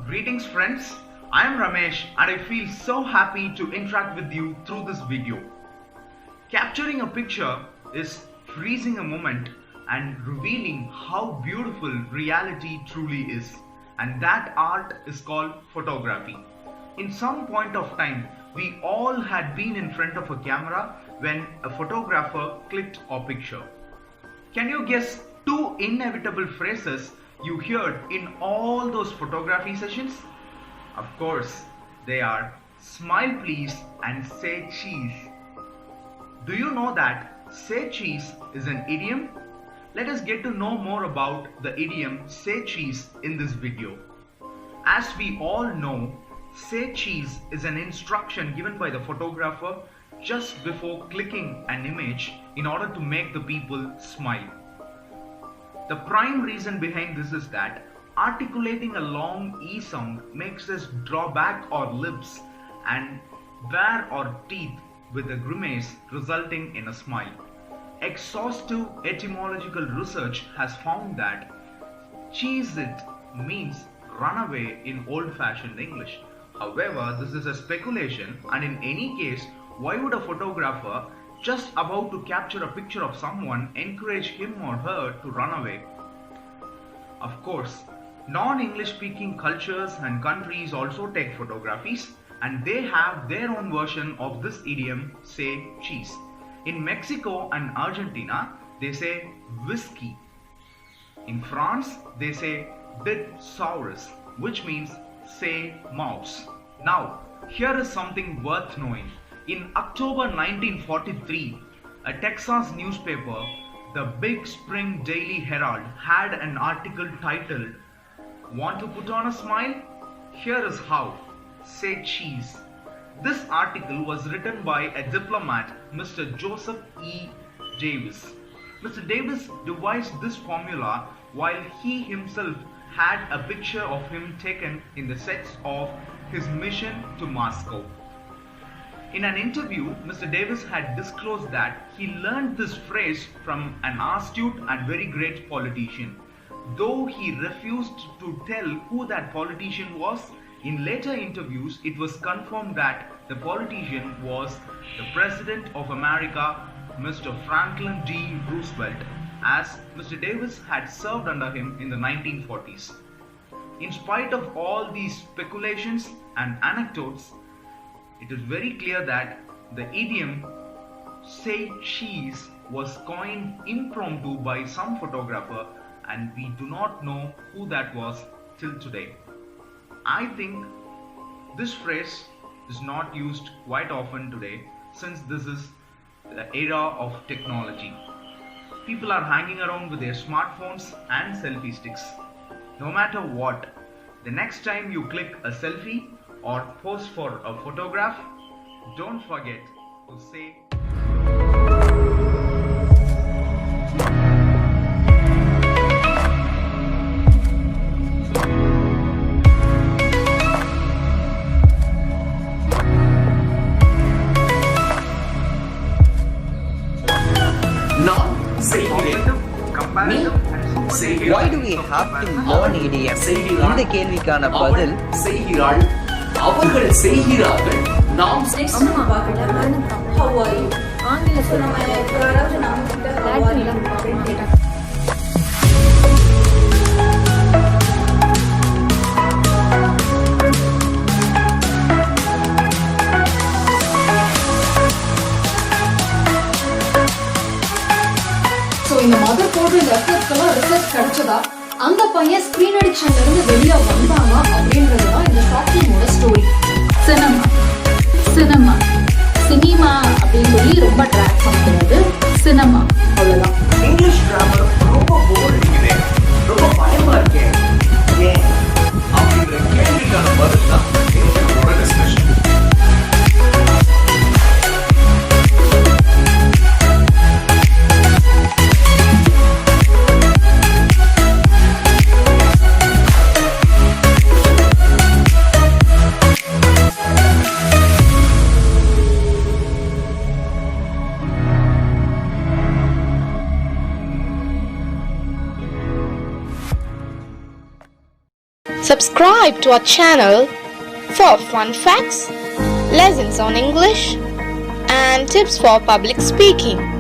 Greetings friends, I am Ramesh and I feel so happy to interact with you through this video. Capturing a picture is freezing a moment and revealing how beautiful reality truly is, and that art is called photography. In some point of time, we all had been in front of a camera when a photographer clicked our picture. Can you guess two inevitable phrases you heard in all those photography sessions? Of course, they are "smile please" and "say cheese." Do you know that "say cheese" is an idiom? Let us get to know more about the idiom "say cheese" in this video. As we all know, "say cheese" is an instruction given by the photographer just before clicking an image in order to make the people smile. The prime reason behind this is that articulating a long E sound makes us draw back our lips and bare our teeth with a grimace, resulting in a smile. Exhaustive etymological research has found that cheese it means run away in old-fashioned English. However, this is a speculation, and in any case, why would a photographer just about to capture a picture of someone encourage him or her to run away? Of course, non-English speaking cultures and countries also take photographies, and they have their own version of this idiom "say cheese." In Mexico and Argentina, they say whiskey. In France, they say did-saurus, which means say mouse. Now, here is something worth knowing. In October 1943, a Texas newspaper, the Big Spring Daily Herald, had an article titled "Want to put on a smile? Here is how. Say cheese." This article was written by a diplomat, Mr. Joseph E. Davis. Mr. Davis devised this formula while he himself had a picture of him taken in the sets of his mission to Moscow. In an interview, Mr. Davis had disclosed that he learned this phrase from an astute and very great politician. Though he refused to tell who that politician was, in later interviews it was confirmed that the politician was the President of America, Mr. Franklin D. Roosevelt, as Mr. Davis had served under him in the 1940s. In spite of all these speculations and anecdotes, it is very clear that the idiom "say cheese" was coined impromptu by some photographer, and we do not know who that was till today. I think this phrase is not used quite often today, since this is the era of technology. People are hanging around with their smartphones and selfie sticks. No matter what, the next time you click a selfie or pose for a photograph, don't forget to say Why do we have to learn idioms? இந்த கேள்விக்கான பதில் செய்கிறாள், அவர்கள் செய்கிறார்கள், நாம் அம்மா பார்க்கல. How are you? ஆங்கிலத்துல யாராவது நம்ம கிட்ட how are you அப்படின்னு கேட்டாங்க. இந்த மதர் போடுற இந்த எஃபர்ட்ஸ்க்கெல்லாம் ரிசல்ட் கிடைச்சதா, அந்த பையன் ஸ்கிரீன் அடிக்ஷன்ல இருந்து வெளியே வந்தானா அப்படின்றதுதான் இந்த ஷார்ட் ஃபிலிமோட ஸ்டோரி. சினிமா அப்படின்னு சொல்லி ரொம்ப ட்ராக் பண்ணுறது சினிமா, அவ்வளோதான். இங்கிலீஷ் கிராமர் ரொம்ப போர் அடிக்குது, ரொம்ப பயமா இருக்கேன், ஏன் அப்படிங்கிற கேள்விக்கான பதில் தான் நம்மளோட discussion. Subscribe to our channel for fun facts, lessons on English, and tips for public speaking.